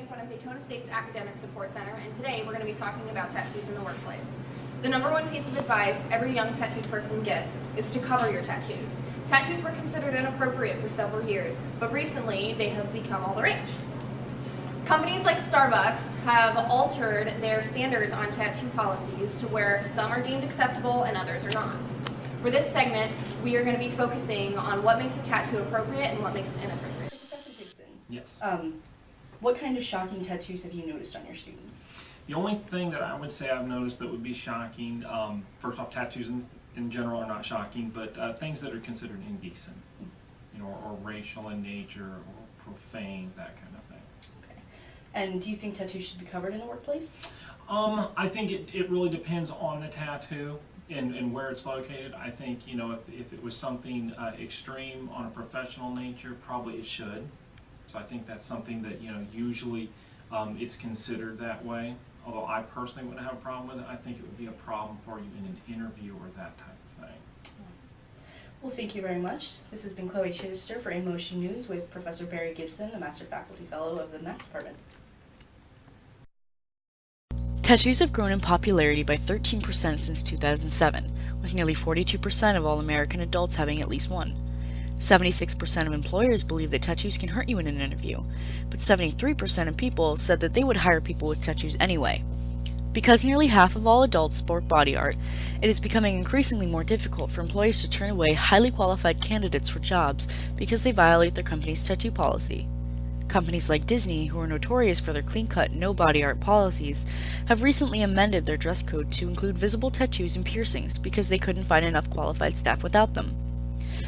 in front of Daytona State's Academic Support Center, and today we're going to be talking about tattoos in the workplace. The number one piece of advice every young tattooed person gets is to cover your tattoos. Tattoos were considered inappropriate for several years, but recently they have become all the rage. Companies like Starbucks have altered their standards on tattoo policies to where some are deemed acceptable and others are not. For this segment, we are going to be focusing on what makes a tattoo appropriate and what makes it inappropriate. Professor Dixon. Yes. What kind of shocking tattoos have you noticed on your students? The only thing that I would say I've noticed that would be shocking, first off, tattoos in general are not shocking, but things that are considered indecent, or racial in nature, or profane, that kind of thing. Okay. And do you think tattoos should be covered in the workplace? I think it really depends on the tattoo and where it's located. I think, if it was something extreme on a professional nature, probably it should. So I think that's something that, usually it's considered that way. Although I personally wouldn't have a problem with it, I think it would be a problem for you in an interview or that type of thing. Well, thank you very much. This has been Chloe Chidester for In Motion News with Professor Barry Gibson, the Master Faculty Fellow of the Math Department. Tattoos have grown in popularity by 13% since 2007, with nearly 42% of all American adults having at least one. 76% of employers believe that tattoos can hurt you in an interview, but 73% of people said that they would hire people with tattoos anyway. Because nearly half of all adults sport body art, it is becoming increasingly more difficult for employers to turn away highly qualified candidates for jobs because they violate their company's tattoo policy. Companies like Disney, who are notorious for their clean-cut, no-body art policies, have recently amended their dress code to include visible tattoos and piercings because they couldn't find enough qualified staff without them.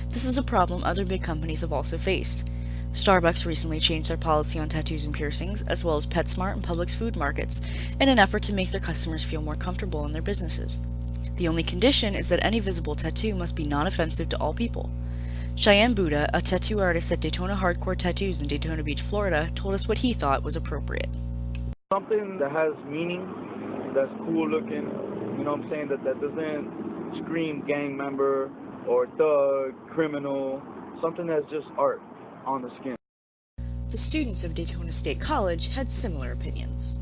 This is a problem other big companies have also faced. Starbucks recently changed their policy on tattoos and piercings, as well as PetSmart and Publix food markets, in an effort to make their customers feel more comfortable in their businesses. The only condition is that any visible tattoo must be non-offensive to all people. Cheyenne Buddha, a tattoo artist at Daytona Hardcore Tattoos in Daytona Beach, Florida, told us what he thought was appropriate. Something that has meaning, that's cool looking, that doesn't scream gang member or thug, criminal, something that's just art on the skin. The students of Daytona State College had similar opinions.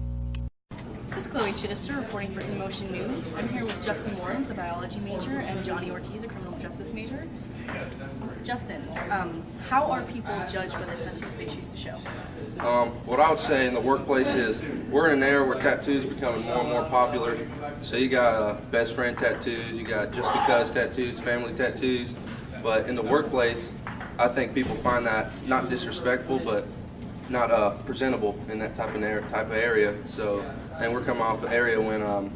This is Chloe Chidester reporting for In Motion News. I'm here with Justin Lawrence, a biology major, and Johnny Ortiz, a criminal justice major. Justin, how are people judged by the tattoos they choose to show? What I would say in the workplace is we're in an era where tattoos are becoming more and more popular. So you got best friend tattoos, you got just because tattoos, family tattoos. But in the workplace, I think people find that not disrespectful, but not presentable in that type of area. So, and we're coming off an area when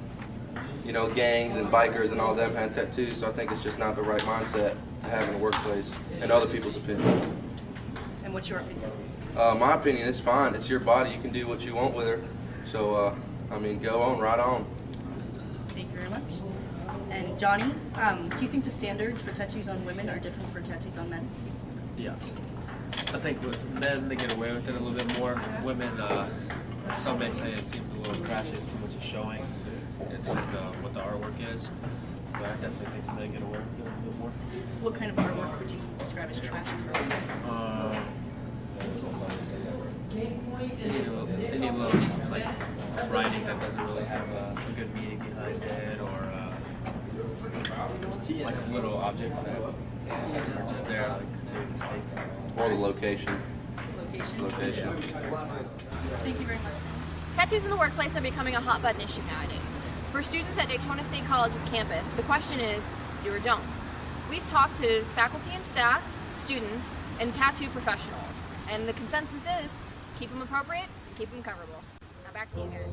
gangs and bikers and all them had tattoos. So I think it's just not the right mindset to have in the workplace, in other people's opinion. And what's your opinion? My opinion is fine. It's your body. You can do what you want with her. So, go on, right on. Thank you very much. And Johnny, do you think the standards for tattoos on women are different for tattoos on men? Yes. I think with men, they get away with it a little bit more. Women, some may say it seems a little trashy, too much is showing in terms of what the artwork is. But I definitely think they get away with it a little bit more. What kind of artwork would you describe as trashy for women? Any little like writing that doesn't really have a good meaning behind it, or like little objects that are just there, like doing mistakes. Or the location. Location. Thank you very much. Tattoos in the workplace are becoming a hot button issue nowadays. For students at Daytona State College's campus, the question is, do or don't. We've talked to faculty and staff, students, and tattoo professionals, and the consensus is, keep them appropriate, keep them coverable. Now back to you guys.